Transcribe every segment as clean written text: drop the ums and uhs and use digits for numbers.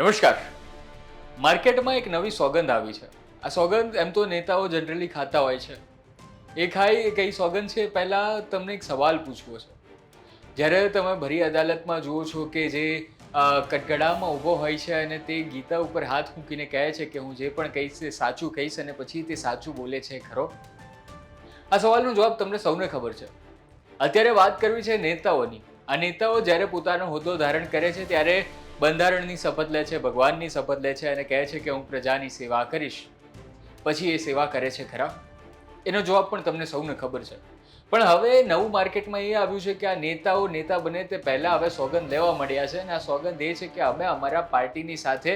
નમસ્કાર. માર્કેટમાં એક નવી સોગંદ આવી છે. આ સોગંદ એમ તો નેતાઓ જનરલી ખાતા હોય છે. એ ખાઈ કઈ સોગંદ છે, પહેલાં તમને એક સવાલ પૂછવો છે. જ્યારે તમે ભરી અદાલતમાં જુઓ છો કે જે કટકડામાં ઊભો હોય છે અને તે ગીતા ઉપર હાથ મૂકીને કહે છે કે હું જે પણ કહીશ તે સાચું કહીશ અને પછી તે સાચું બોલે છે ખરો? આ સવાલનો જવાબ તમને સૌને ખબર છે. અત્યારે વાત કરવી છે નેતાઓની. આ નેતાઓ જ્યારે પોતાનો હોદ્દો ધારણ કરે છે ત્યારે બંધારણની શપથ લે છે, ભગવાનની શપથ લે છે અને કહે છે કે હું પ્રજાની સેવા કરીશ. પછી એ સેવા કરે છે ખરા? એનો જવાબ પણ તમને સૌને ખબર છે. પણ હવે નવું માર્કેટમાં એ આવ્યું છે કે આ નેતાઓ નેતા બને તે પહેલાં હવે સોગંદ લેવા મળ્યા છે અને આ સોગંદ એ છે કે અમે અમારા પાર્ટીની સાથે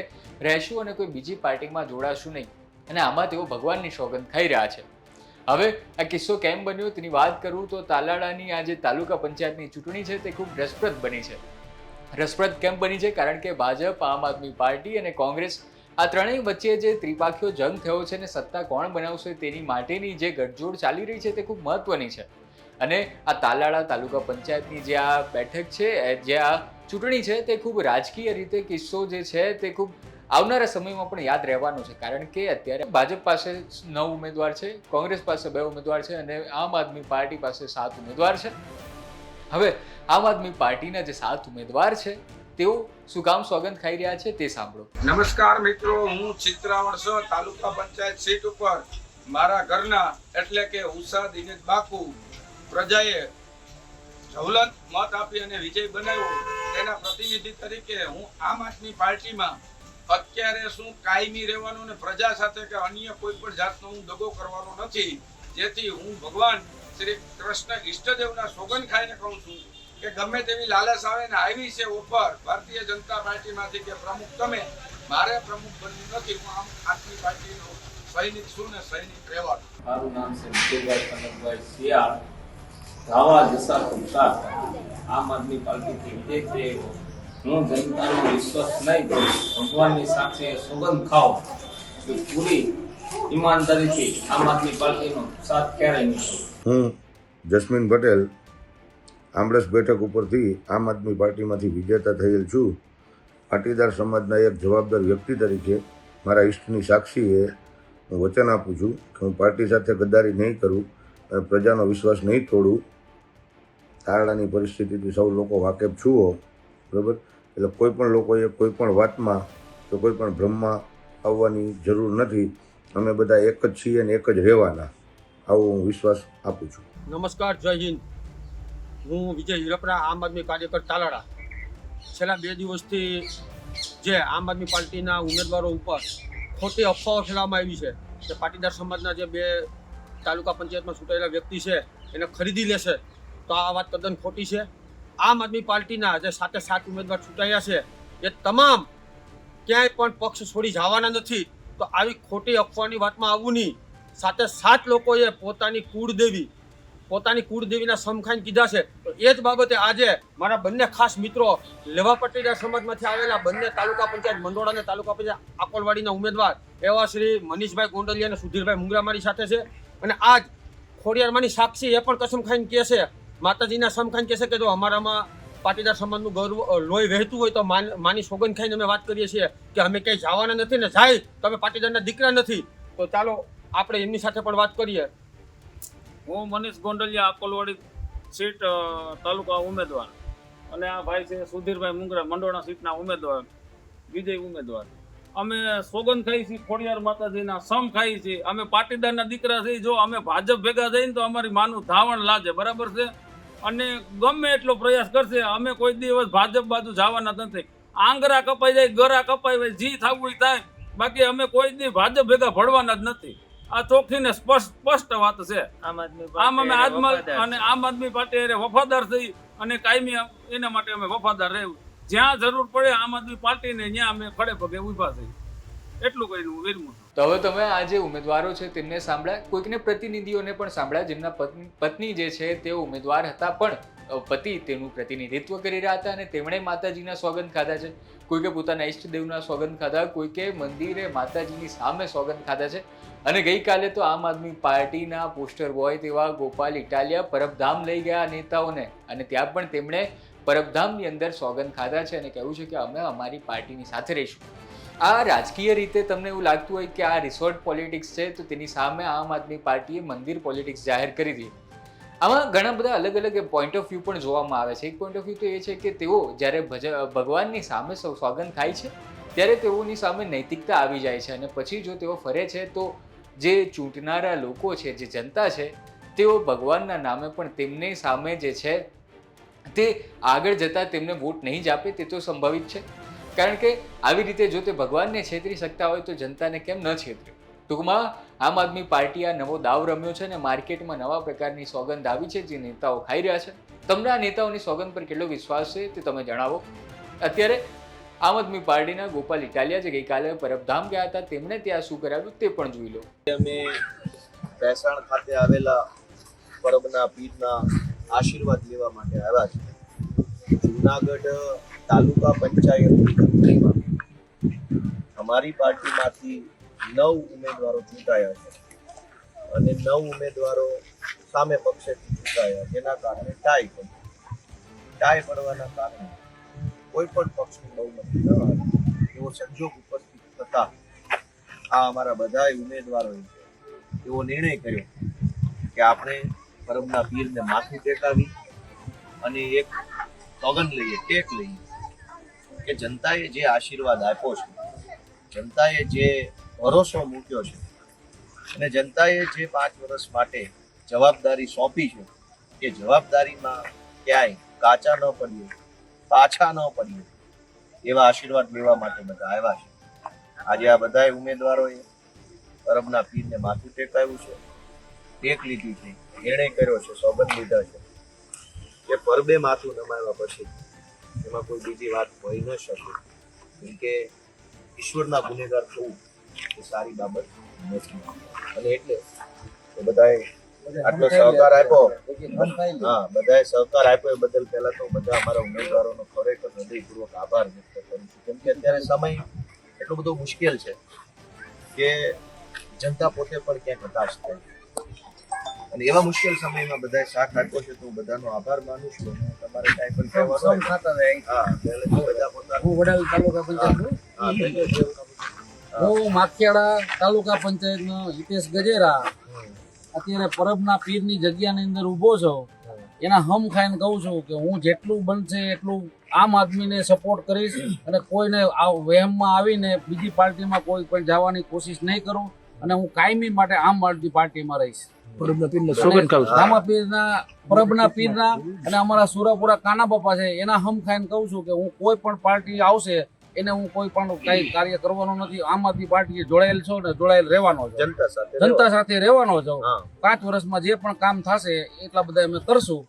રહેશું અને કોઈ બીજી પાર્ટીમાં જોડાશું નહીં. અને આમાં તેઓ ભગવાનની સોગંદ ખાઈ રહ્યા છે. હવે આ કિસ્સો કેમ બન્યો તેની વાત કરું તો તાલાળાની આ જે તાલુકા પંચાયતની ચૂંટણી છે તે ખૂબ રસપ્રદ બની છે. રસપ્રદ કેમ બની છે? કારણ કે ભાજપ, આમ આદમી પાર્ટી અને કોંગ્રેસ આ ત્રણેય વચ્ચે જે ત્રિપાખીયો જંગ થયો છે ને સત્તા કોણ બનાવશે તેની માટેની જે ગઠજોડ ચાલી રહી છે તે ખૂબ મહત્વની છે. અને આ તાલાળા તાલુકા પંચાયતની જે આ બેઠક છે, જે આ ચૂંટણી છે તે ખૂબ રાજકીય રીતે કિસ્સો જે છે તે ખૂબ આવનારા સમયમાં પણ યાદ રહેવાનો છે. કારણ કે અત્યારે ભાજપ પાસે 9 ઉમેદવાર છે, કોંગ્રેસ પાસે 2 ઉમેદવાર છે અને આમ આદમી પાર્ટી પાસે 7 ઉમેદવાર છે. હવે આમ આદમી પાર્ટીના જે 7 ઉમેદવાર છે તેઓ શું કામ સોગંદ ખાઈ રહ્યા છે તે સાંભળો. નમસ્કાર મિત્રો, હું ચિત્રાવણ તાલુકા પંચાયત સીટ ઉપર મારા ઘરના એટલે કે ઉષા દિનેશ બાકુ પ્રજાએ જવલંત મત આપી અને વિજય બનાવ્યો તેના પ્રતિનિધિ તરીકે હું આમ આદમી પાર્ટીમાં અત્યારે શું કાયમી રહેવાનો અને પ્રજા સાથે કે અન્ય કોઈ પણ જાતનો હું દગો કરવાનો નથી. જેથી હું ભગવાન શ્રી કૃષ્ણ ઈષ્ટદેવના સોગંદ ખાઈને કહું છું કે ગમે તેવી લાલચ આવે ને આવી છે ઓફર ભારતીય જનતા પાર્ટીમાંથી કે પ્રમુખ તમે, મારે પ્રમુખ બનવું નથી. હું આમ આદમી પાર્ટીનો સૈનિક છું ને સૈનિક રહેવાનું. મારું નામ છે વિજયભાઈ કનકભાઈ શિયાળ, ધાવા જસા કુમતા. આમ આદમી પાર્ટીથી વિજય થયેલો. હું જનતાનો વિશ્વાસ નહીં કરું, ભગવાનની સાક્ષી સોગંદ ખાઉં તો પૂરી ઈમાનદારીથી આમ આદમી પાર્ટીનો સાથ ક્યારેય નહીં કરું. હું જસ્મીન પટેલ આંબળસ બેઠક ઉપરથી આમ આદમી પાર્ટીમાંથી વિજેતા થયેલ છું. પાટીદાર સમાજના એક જવાબદાર વ્યક્તિ તરીકે મારા ઈષ્ટની સાક્ષીએ હું વચન આપું છું કે હું પાર્ટી સાથે ગદ્દારી નહીં કરું અને પ્રજાનો વિશ્વાસ નહીં તોડું. તારડાની પરિસ્થિતિથી સૌ લોકો વાકેફ છુઓ, બરાબર? એટલે કોઈ પણ લોકોએ કોઈ પણ વાતમાં કે કોઈ પણ ભ્રમમાં આવવાની જરૂર નથી. અમે બધા એક જ છીએ અને એક જ રહેવાના, આવો હું વિશ્વાસ આપું છું. નમસ્કાર, જય હિન્દ. હું વિજય હિરપરા, આમ આદમી કાર્યકર તાલાળા. છેલ્લા 2 દિવસથી જે આમ આદમી પાર્ટીના ઉમેદવારો ઉપર ખોટી અફવાઓ ફેલાવવામાં આવી છે કે પાટીદાર સમાજના જે 2 તાલુકા પંચાયતમાં ચૂંટાયેલા વ્યક્તિ છે એને ખરીદી લેશે, તો આ વાત તદ્દન ખોટી છે. આમ આદમી પાર્ટીના જે 7 ઉમેદવાર ચૂંટાયા છે એ તમામ ક્યાંય પણ પક્ષ છોડી જવાના નથી. તો આવી ખોટી અફવાની વાતમાં આવવું નહીં. 7 લોકોએ પોતાની કુળદેવીના સમખાઈને કીધા છે. તો એ જ બાબતે આજે મારા બંને ખાસ મિત્રો લેવા પાટીદાર સમાજમાંથી આવેલા બંને તાલુકા પંચાયત મંડોળ અને તાલુકા પંચાયત આકોલવાડીના ઉમેદવાર એવા શ્રી મનીષભાઈ ગોંડલિયા અને સુધીરભાઈ મુંગરા મારી સાથે છે. અને આજ ખોડિયારમાંની સાક્ષી એ પણ કસમ ખાઈને કહે છે, માતાજીના સમ ખાઈને કહે છે કે જો અમારામાં પાટીદાર સમાજનું ગૌરવ લોહી વહેતું હોય તો માની સોગંદ ખાઈને અમે વાત કરીએ છીએ કે અમે ક્યાંય જવાના નથી ને જાય તો અમે પાટીદારના દીકરા નથી. તો ચાલો આપણે એમની સાથે પણ વાત કરીએ. હું મનીષ ગોંડલિયા, અકોલવાડી સીટ તાલુકા ઉમેદવાર, અને આ ભાઈ છે સુધીરભાઈ મુંગરા, મંડોળા સીટના ઉમેદવાર, વિજય ઉમેદવાર. અમે સોગંદ ખાઈ છીએ, ખોડિયાર માતાજીના સમ ખાઈ છીએ. અમે પાટીદારના દીકરા છીએ. જો અમે ભાજપ ભેગા થઈને તો અમારી માનું ધાવણ લાજે, બરાબર છે? અને ગમે એટલો પ્રયાસ કરશે, અમે કોઈ દિવસ ભાજપ બાજુ જવાના નથી. આંગરા કપાઈ જાય, ગરા કપાઈ જાય, જી થવું એ થાય, બાકી અમે કોઈ દી ભાજપ ભેગા ભળવાના જ નથી. આ ચોખ્ખી ને સ્પષ્ટ વાત છે. આમ આદમી પાર્ટી વફાદાર થઈ અને કાયમી એના માટે અમે વફાદાર રહેવું. જ્યાં જરૂર પડે આમ આદમી પાર્ટીને ત્યાં અમે ખડે પગે ઉભા થઈ. એટલું કહીને હું વિરમું. તો હવે તમે આ જે ઉમેદવારો છે તેમને સાંભળ્યા, કોઈકને પ્રતિનિધિઓને પણ સાંભળ્યા જેમના પત્ની જે છે તેઓ ઉમેદવાર હતા પણ પતિ તેનું પ્રતિનિધિત્વ કરી રહ્યા હતા અને તેમણે માતાજીના સોગંદ ખાધા છે. કોઈકે પોતાના ઈષ્ટદેવના સોગંદ ખાધા, કોઈકે મંદિરે માતાજીની સામે સોગંદ ખાધા છે. અને ગઈકાલે તો આમ આદમી પાર્ટીના પોસ્ટર બોય તેવા ગોપાલ ઇટાલિયા પરબધામ લઈ ગયા નેતાઓને અને ત્યાં પણ તેમણે પરબધામની અંદર સોગંદ ખાધા છે અને કહ્યું છે કે અમે અમારી પાર્ટીની સાથે રહીશું. આ રાજકીય રીતે તમને એવું લાગતું હોય કે આ રિસોર્ટ પોલિટિક્સ છે, તો તેની સામે આમ આદમી પાર્ટીએ મંદિર પોલિટિક્સ જાહેર કરી દીધી. આમાં ઘણા બધા અલગ અલગ પોઈન્ટ ઓફ વ્યૂ પણ જોવામાં આવે છે. એક પોઈન્ટ ઓફ વ્યૂ તો એ છે કે તેઓ જ્યારે ભગવાનની સામે સોગંદ ખાય છે ત્યારે તેઓની સામે નૈતિકતા આવી જાય છે અને પછી જો તેઓ ફરે છે તો જે ચૂંટનારા લોકો છે, જે જનતા છે, તેઓ ભગવાનના નામે પણ તેમની સામે જે છે તે આગળ જતાં તેમને વોટ નહીં જ આપે, તે તો સંભવિત છે. કારણ કે આવી રીતે જો તે ભગવાનને છેતરી શકતા હોય તો જનતાને કેમ ન છેતરે. ટૂંકમાં આમ આદમી પાર્ટી આ નવો દાવ રમ્યો છે અને માર્કેટમાં નવા પ્રકારની સોગંદ આવી છે જે નેતાઓ ખાઈ રહ્યા છે. તમને આ નેતાઓની સોગંદ પર કેટલો વિશ્વાસ છે તે તમે જણાવો. અત્યારે આમ આદમી પાર્ટીના ગોપાલ ઇટાલિયા જે ગઈકાલે પરબધામ ગયા હતા, તેમણે ત્યાં શું કરાવ્યું તે પણ જોઈ લો. અમે ભેસાણ ખાતે આવેલા પરબના પીરના આશીર્વાદ લેવા માટે આવ્યા છે. જુનાગઢ તાલુકા પંચાયતની ચૂંટણીમાં અમારી પાર્ટીમાંથી 9 ઉમેદવારો ચૂંટાયા છે અને 9 ઉમેદવારો સામે પક્ષેથી ચૂંટાયા, જેના કારણે ટાઈ પડવાના કારણે કોઈ પણ પક્ષનું બહુમતી ન આવે એવો સંજોગ ઉપસ્થિત થતા આ અમારા બધા ઉમેદવારોએ એવો નિર્ણય કર્યો કે આપણે પરમના પીરને માથું ટેકાવી અને એક સોગંદ લઈએ, ટેક લઈએ કે જનતાએ જે આશીર્વાદ આપ્યો છે, જનતાએ જે ભરોસો મૂક્યો છે અને જનતાએ જે 5 વર્ષ માટે જવાબદારી સોંપી છે એ જવાબદારીમાં ક્યાંય કાચા ન પડીએ, પાછા ન પડીએ એવા આશીર્વાદ લેવા માટે બધા આવ્યા છે. આજે આ બધા ઉમેદવારોએ પરબના પીરને માથું ટેકાવ્યું છે, ટેક લીધી છે, નિર્ણય કર્યો છે, સોગંદ લીધા છે કે પરબે માથું નમાવ્યા પછી એમાં કોઈ બીજી વાત હોઈ ન શકે, કેમ કે ઈશ્વરના ગુનેગાર થવું એ સારી બાબત નથી. અને એટલે એ બધાએ આટલો સહકાર આપ્યો, બધાએ સહકાર આપ્યો એ બદલ પહેલા તો બધા અમારા ઉમેદવારોનો ખરેખર હૃદયપૂર્વક આભાર વ્યક્ત કરું છું. કેમ કે અત્યારે સમય એટલો બધો મુશ્કેલ છે કે જનતા પોતે પણ ક્યાંક હતાશ થાય અને એવા મુશ્કેલ સમયમાં બધાએ સાથ આપ્યો છે તો હું બધાનો આભાર માનું છું. અને તમારે કાંઈ પણ કહેવાનું બધા પોતાનું હું વડાલ તાલુકા પંચાયત હું માખિયાળા તાલુકા પંચાયતનો હિતેશ ગજેરા અત્યારે પરબના પીરની જગ્યાની અંદર ઊભો છું. એના હમ ખાઈને કહું છું કે હું જેટલું બનશે એટલું આમ આદમીને સપોર્ટ કરીશ અને કોઈને વહેમમાં આવીને બીજી પાર્ટીમાં કોઈ પણ જવાની કોશિશ નહીં કરું અને હું કાયમી માટે આમ આદમી પાર્ટીમાં રહીશ. પરબના પીરના અને અમારા સુરાપુરા કાના બાપા છે એના હમ ખાઈને કહું છું કે હું કોઈ પણ પાર્ટી આવશે એને હું કોઈ પણ કઈ કાર્ય કરવાનો નથી. આમ આદમી પાર્ટી જોડાયેલ છો ને જોડાયેલ રહેવાનો છું, જનતા સાથે રહેવાનો છું. 5 વર્ષમાં જે પણ કામ થશે એટલા બધા અમે કરશું.